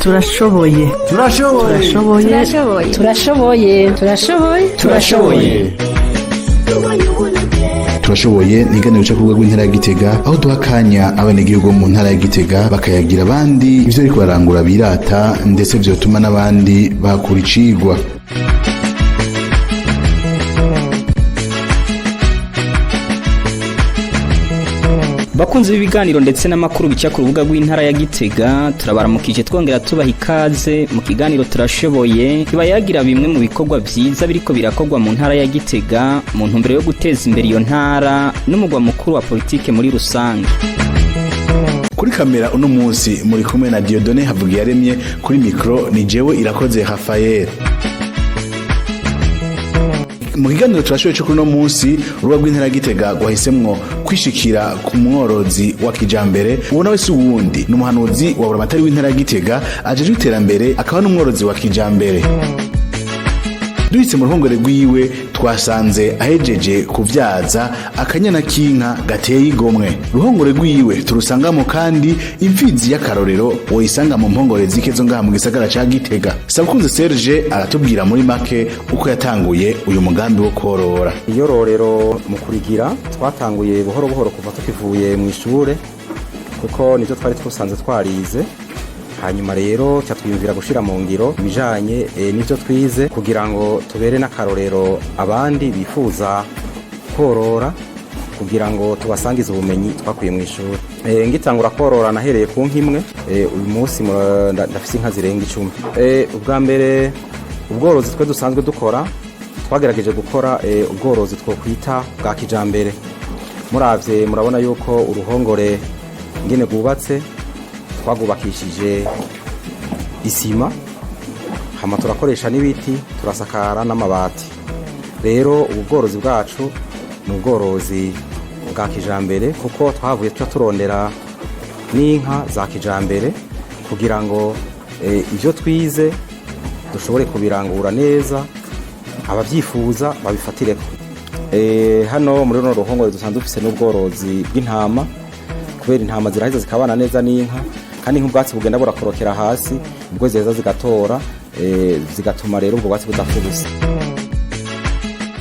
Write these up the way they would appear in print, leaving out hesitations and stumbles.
turashoboye turashoboye ni iganiro cyo kuvuga rw'intara ya Gitega aho duha akanya abanyagihugu mu ntara ya Gitega bakayagira abandi ivyo ariko barangura birata ndetse vyotuma n'abandi bakura icigwa. Bakunze ibiganiro ndetse n'amakuru bica ku rubuga rw'intara ya Gitega turabaramukije twongera tubaha ikaze mu kiganiro turashoboye kibayagira bimwe mu bikorwa vyiza biriko birakogwa mu ntara ya Gitega mu ntumbero yo guteza imbere iyo ntara n'umugwa mukuru wa politike muri rusange. Kuri kamera uno munsi muri kumwe na Dieudonné Havugiyaremye, kuri mikro ni jewe Irakoze Raphael. Mu kiganiro turashoboye cyo kuno munsi urubuga rw'intara ya Gitega gwahisemwo kwishikira ku mworozi wa kijambere ubona wese uwundi n'umuhanuzi wa buramatari w'intara ya Gitega ajeje iterambere akaba n'umworozi wa kijambere. Duhitse mu ruhongore rwiwe twasanze ahejeje kuvyaza akanyana k'inka gateye igomwe. Ruhongore rwiwe turusangamo kandi impfizi y'akarorero woyisanga mu mpongore zikezo ngaha mu gisagara ca Gitega. Sabukunze Serge aratubwira muri make uko yatanguye uyu mugambi wo korora. Iyororero mu kurigira twatanguye buhoro buhoro kuva tukivuye mu ishure kuko nivyo twari twasanze twarize. Hanyuma rero cyatwiyumvira gushira mu ngiro ibijanye n'ivyo twize kugira ngo tubere n'akarorero abandi bifuza korora kugira ngo tubasangize ubumenyi twakuye mu ishuri. Ngitangura korora nahereye ku nkimwe uyu munsi ndafise inka zirenga 10. Ubwa mbere ubworozi twe dusanzwe dukora twagerageje gukora ubworozi two kwita bwa kijambere. Muravye murabona yuko uruhongore ngene gubatse twagubakishije isima hama turakoresha n'ibiti turasakara n'amabati. Rero ubworozi bwacu ni ubworozi bwa kijambere kuko twavuye turondera n'inka za kijambere kugira ngo ivyo twize dushobore kubirangura neza abavyifuza babifatireko. Hano muri runo ruhongore dusanzwe dufise n'ubworozi bw'intama kubera intama ziraheza zikabana neza n'inka kandi nk'ubwatsi bugenda burakorokera hasi ubwo zeza zigatora zigatuma rero ubwo bwatsi budafubusa.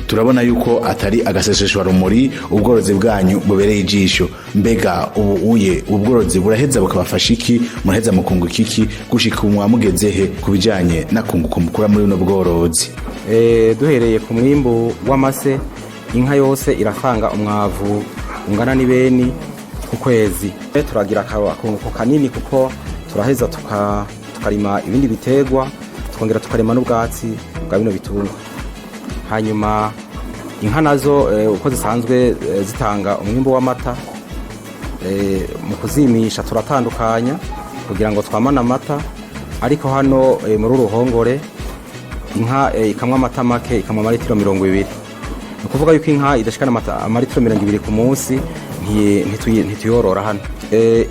Turabona yuko atari agaseseshwa rumuri ubworozi bwanyu bubereye ijisho. Mbega ubuye ubworozi buraheza bukabafasha iki muraheza mukungu kiki gushika umwamugezehe kubijanye nakunguko mukura muri no bworozi? Duhereye ku mwimbu w'amase inka yose irafanga umwavu ungana n'ibeni ukwezi. Turagira akunguko kanini kuko turaheza tukarima ibindi bitegwa tukongera tukarima n'ubwatsi bwa bino bitungwa. Hanyuma inka nazo uko zisanzwe zitanga umwimbo w'amata mu kuzimisha turatandukanya kugira ngo twamane amata, ariko hano muri uruhongore inka ikamwa amata make ikamwa amaritiro 20. Ni kuvuga yuko inka idashikana amaritiro 20 ku munsi ntituyorora hano.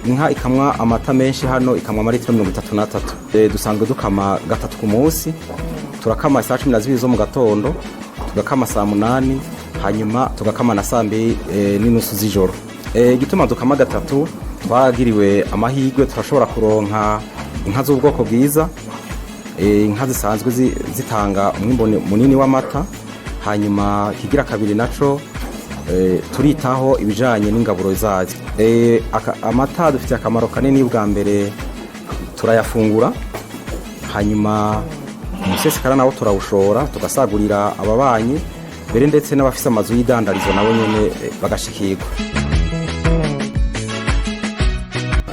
Inka ikamwa amata menshi hano ikamwa amaritiro 33. Dusanzwe dukama gatatu ku munsi, turakama saa 12 zo mu gatondo, tugakama saa 8, hanyuma tugakama na saa 2:30 z'ijoro. Gituma dukama gatatu twagiriwe amahirwe turashobora kuronka inka z'ubwoko bwiza, inka zisanzwe zitanga umwimbo munini w'amata. Hanyuma kigira kabiri naco turitaho ibijanye n'ingaburo zazo. Amata dufite akamaro kanini. Bwa mbere turayafungura, hanyuma umusesekara nawo turawushora tugasagurira ababanyi mbere ndetse n'abafise amazu y'idandarizo nabo nyene bagashikirwa.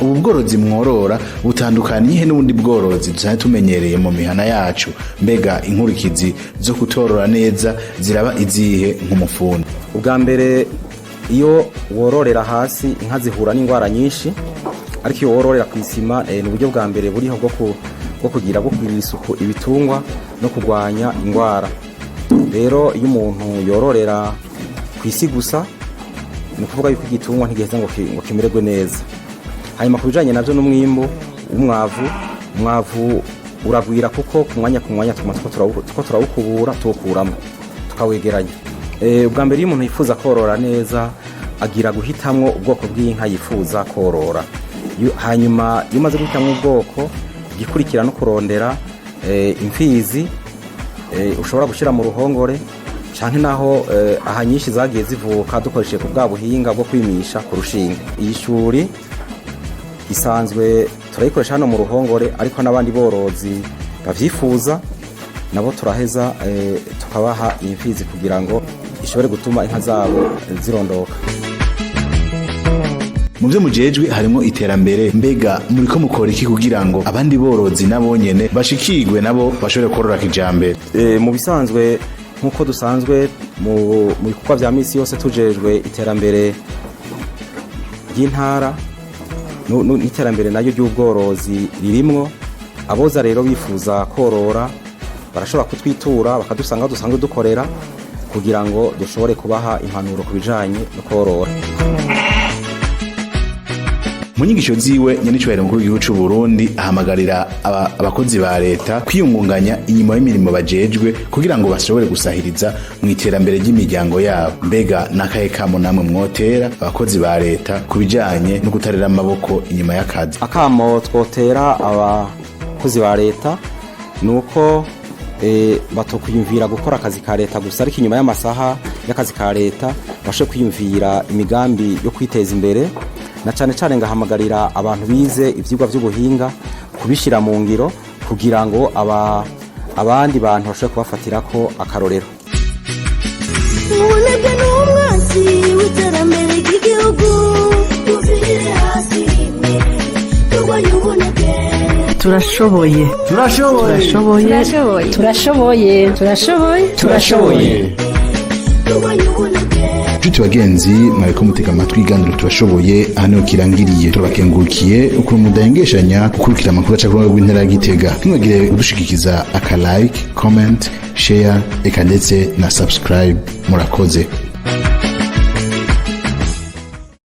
Ubu bworozi mworora butandukaniye n'ubundi bworozi dusanzwe tumenyereye mu mihana yacu. Mbega inkurikizi zo kutorora neza ziraba izihe nk'umufundi? Ubwa mbere iyo wororera hasi inka zihura n'ingwara nyinshi, ariko iyo wororera ku isima ni uburyo bwa mbere buriho bwo kugira gukwirira isuku ibitungwa no kugwanya ingwara. Rero iyo umuntu yororera ku isi gusa ni kuvuga yuko igitungwa ntigiheza ngo kimererwe neza. Hanyuma kubijanye navyo n'umwimbo umwavu uragwira kuko ku mwanya tuko turawukubura tukuramo tukawegeranya. Ubwa mbere iyo umuntu yifuza korora neza agira guhitamwo ubwoko bw'inka yifuza korora. Hanyuma iyo umaze guhitamwo ubwoko igikurikira no kurondera impfizi ushobora gushyira mu ruhongore canke naho aha nyinshi zagiye zivuka dukoresheje ku bwa buhinga bwo kwimisha ku rushinge. Iyi shuri isanzwe turayikoresha hano mu ruhongore, ariko n'abandi borozi bavyifuza nabo turaheza tukabaha iyi mpfizi kugira ngo ishobore gutuma inka zabo zirondoka. Mu byo mujejwe harimo iterambere, mbega muriko mukora iki kugira ngo abandi borozi nabo nyene bashikirwe nabo bashobore korora kijambere? Mu bisanzwe nkuko dusanzwe mu bikorwa vya misi yose tujejwe iterambere ry'intara n'iterambere nayo ry'ubworozi ririmwo. Aboza rero bifuza korora barashobora kutwitura bakadusanga dusanzwe dukorera kugira ngo dushobore kubaha impanuro ku bijanye no korora. Mu nyigisho ziwe nyenicubahiro mukuru w'igihugu c'u Burundi ahamagarira abakozi ba leta kwiyungunganya inyuma y'imirimo bajejwe kugira ngo bashobore gusahiriza mu iterambere ry'imiryango yabo. Mbega nakahe kamo namwe mwotera abakozi ba leta kubijanye no gutarera amaboko inyuma y'akazi? Akamo twotera abakozi ba leta nuko batokwiyumvira gukora akazi ka leta gusa, ariko inyuma y'amasaha y'akazi ka leta bashe kwiyumvira imigambi yo kwiteza imbere, na cane cane ngahamagarira abantu bize ivyigwa vy'ubuhinga kubishira mu ngiro kugira ngo abandi bantu bashobore kubafatirako akarorero. Ubunebwe n'umwansi w'iterambere ry'igihugu, tuvire hasi rimwe turwanye ubunebwe. Turashoboye. Nshuti bagenzi, mwariko mutega amatwi iganiro turashoboye, aha niho kirangiriye. Turabakengurukiye ukuntu mudahengeshanya gukurikira amakuru aca ku rubuga rw'intara ya Gitega. Ntimwagire udushikikiza aka like, comment, share eka ndetse na subscribe. Murakoze.